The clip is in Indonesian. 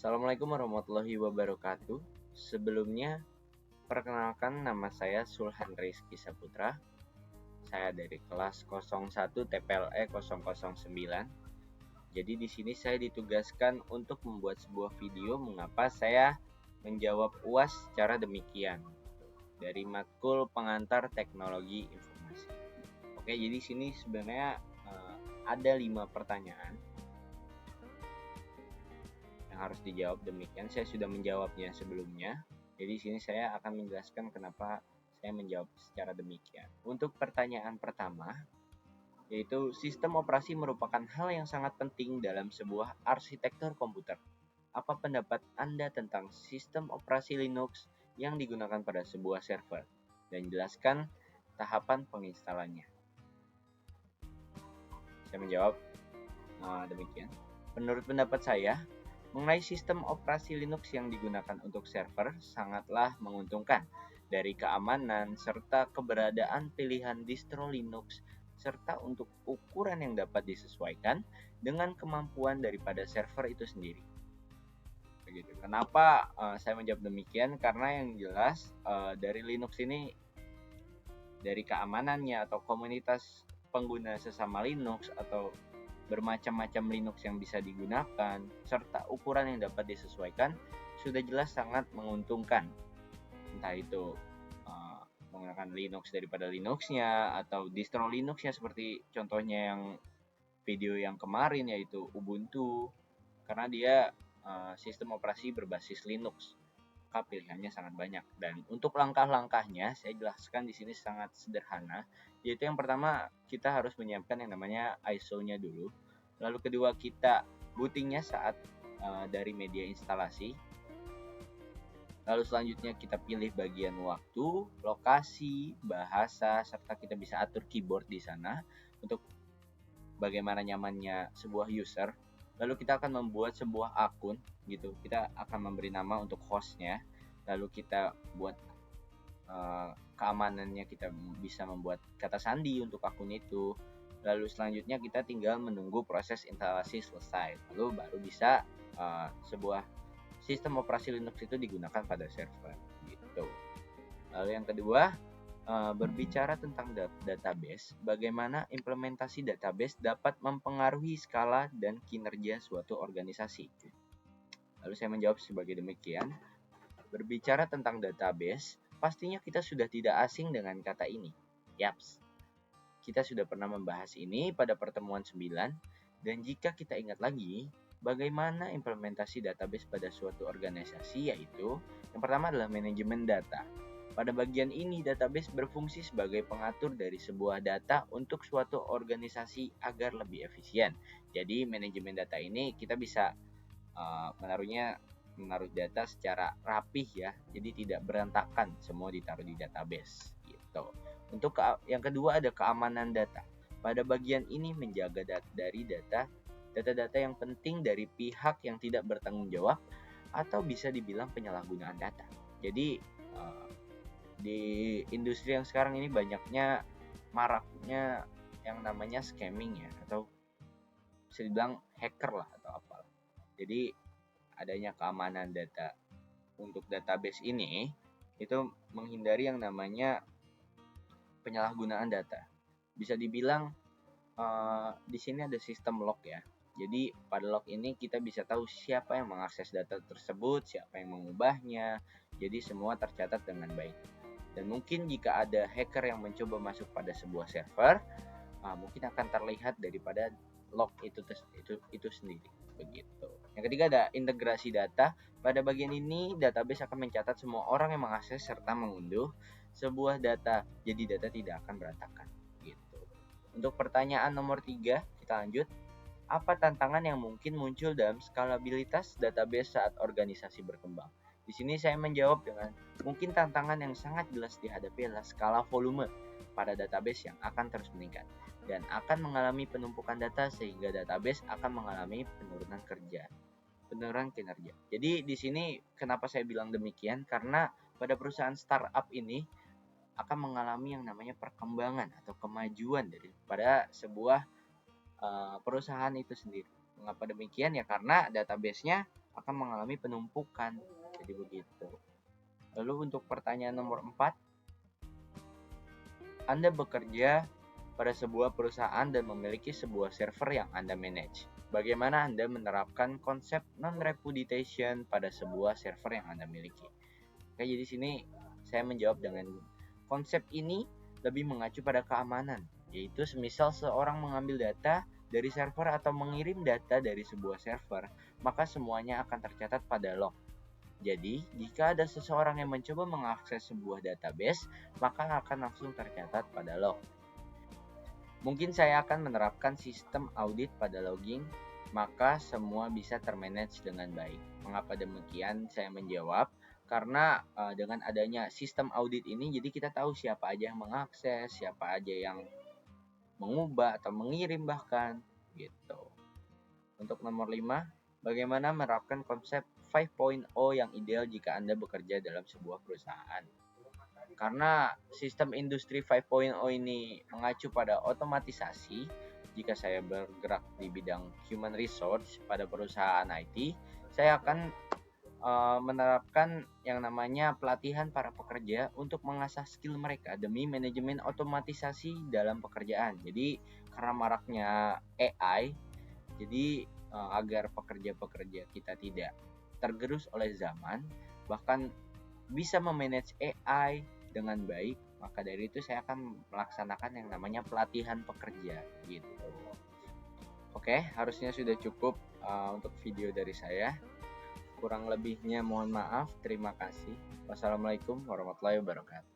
Assalamualaikum warahmatullahi wabarakatuh. Sebelumnya, perkenalkan nama saya Sulhan Rizky Saputra. Saya dari kelas 01 TPLE 009. Jadi di sini saya ditugaskan untuk membuat sebuah video mengapa saya menjawab UAS secara demikian dari matkul pengantar teknologi informasi. Oke, jadi sini sebenarnya ada 5 pertanyaan yang harus dijawab. Demikian saya sudah menjawabnya sebelumnya. Jadi di sini saya akan menjelaskan kenapa saya menjawab secara demikian. Untuk pertanyaan pertama, yaitu sistem operasi merupakan hal yang sangat penting dalam sebuah arsitektur komputer. Apa pendapat Anda tentang sistem operasi Linux yang digunakan pada sebuah server? Dan jelaskan tahapan penginstalannya. Saya menjawab demikian. Menurut pendapat saya, mengenai sistem operasi Linux yang digunakan untuk server sangatlah menguntungkan dari keamanan serta keberadaan pilihan distro Linux serta untuk ukuran yang dapat disesuaikan dengan kemampuan daripada server itu sendiri. Begitu. Kenapa saya menjawab demikian? Karena yang jelas dari Linux ini, dari keamanannya atau komunitas pengguna sesama Linux atau bermacam-macam Linux yang bisa digunakan serta ukuran yang dapat disesuaikan sudah jelas sangat menguntungkan. Entah itu menggunakan Linux daripada Linuxnya atau distro Linuxnya seperti contohnya yang video yang kemarin yaitu Ubuntu, karena dia sistem operasi berbasis Linux. Maka pilihannya sangat banyak, dan untuk langkah-langkahnya saya jelaskan di sini sangat sederhana, yaitu yang pertama kita harus menyiapkan yang namanya ISO-nya dulu. Lalu kedua kita bootingnya saat dari media instalasi. Lalu selanjutnya kita pilih bagian waktu, lokasi, bahasa, serta kita bisa atur keyboard di sana untuk bagaimana nyamannya sebuah user. Lalu kita akan membuat sebuah akun gitu. Kita akan memberi nama untuk hostnya. Lalu kita buat keamanannya, kita bisa membuat kata sandi untuk akun itu. Lalu selanjutnya kita tinggal menunggu proses instalasi selesai. Lalu baru bisa sebuah sistem operasi Linux itu digunakan pada server gitu. Lalu yang kedua, berbicara tentang database, bagaimana implementasi database dapat mempengaruhi skala dan kinerja suatu organisasi. Lalu saya menjawab sebagai demikian. Berbicara tentang database, pastinya kita sudah tidak asing dengan kata ini. Yaps, kita sudah pernah membahas ini pada pertemuan 9, dan jika kita ingat lagi, bagaimana implementasi database pada suatu organisasi, yaitu yang pertama adalah manajemen data. Pada bagian ini, database berfungsi sebagai pengatur dari sebuah data untuk suatu organisasi agar lebih efisien. Jadi, manajemen data ini kita bisa menaruh data secara rapih ya. Jadi tidak berantakan, semua ditaruh di database gitu. Untuk yang kedua ada keamanan data. Pada bagian ini menjaga dari data-data yang penting dari pihak yang tidak bertanggung jawab atau bisa dibilang penyalahgunaan data. Jadi di industri yang sekarang ini banyaknya maraknya yang namanya scamming ya, atau bisa dibilang hacker lah atau apa. Jadi adanya keamanan data untuk database ini itu menghindari yang namanya penyalahgunaan data. Bisa dibilang di sini ada sistem log ya. Jadi pada log ini kita bisa tahu siapa yang mengakses data tersebut, siapa yang mengubahnya. Jadi semua tercatat dengan baik. Dan mungkin jika ada hacker yang mencoba masuk pada sebuah server, mungkin akan terlihat daripada log itu sendiri. Begitu. Yang ketiga ada integrasi data. Pada bagian ini database akan mencatat semua orang yang mengakses serta mengunduh sebuah data. Jadi data tidak akan berantakan. Gitu. Untuk pertanyaan nomor 3, kita lanjut. Apa tantangan yang mungkin muncul dalam skalabilitas database saat organisasi berkembang? Di sini saya menjawab dengan mungkin tantangan yang sangat jelas dihadapi adalah skala volume pada database yang akan terus meningkat dan akan mengalami penumpukan data sehingga database akan mengalami penurunan kinerja. Jadi di sini kenapa saya bilang demikian? Karena pada perusahaan startup ini akan mengalami yang namanya perkembangan atau kemajuan daripada sebuah perusahaan itu sendiri. Mengapa demikian? Ya karena database-nya akan mengalami penumpukan. Jadi begitu. Lalu untuk pertanyaan nomor 4, Anda bekerja pada sebuah perusahaan dan memiliki sebuah server yang Anda manage. Bagaimana Anda menerapkan konsep non-repudiation pada sebuah server yang Anda miliki? Oke, jadi sini saya menjawab dengan konsep ini lebih mengacu pada keamanan, yaitu semisal seorang mengambil data dari server atau mengirim data dari sebuah server, maka semuanya akan tercatat pada log. Jadi, jika ada seseorang yang mencoba mengakses sebuah database, maka akan langsung tercatat pada log. Mungkin saya akan menerapkan sistem audit pada logging, maka semua bisa termanage dengan baik. Mengapa demikian? Saya menjawab, karena dengan adanya sistem audit ini, jadi kita tahu siapa aja yang mengakses, siapa aja yang mengubah atau mengirim bahkan, gitu. Untuk nomor 5, bagaimana menerapkan konsep 5.0 yang ideal jika Anda bekerja dalam sebuah perusahaan? Karena sistem industri 5.0 ini mengacu pada otomatisasi, jika saya bergerak di bidang human resource pada perusahaan IT, saya akan menerapkan yang namanya pelatihan para pekerja untuk mengasah skill mereka demi manajemen otomatisasi dalam pekerjaan. Jadi karena maraknya AI, jadi agar pekerja-pekerja kita tidak tergerus oleh zaman, bahkan bisa memanage AI dengan baik, maka dari itu saya akan melaksanakan yang namanya pelatihan pekerja gitu. Oke, harusnya sudah cukup untuk video dari saya. Kurang lebihnya mohon maaf. Terima kasih. Wassalamualaikum warahmatullahi wabarakatuh.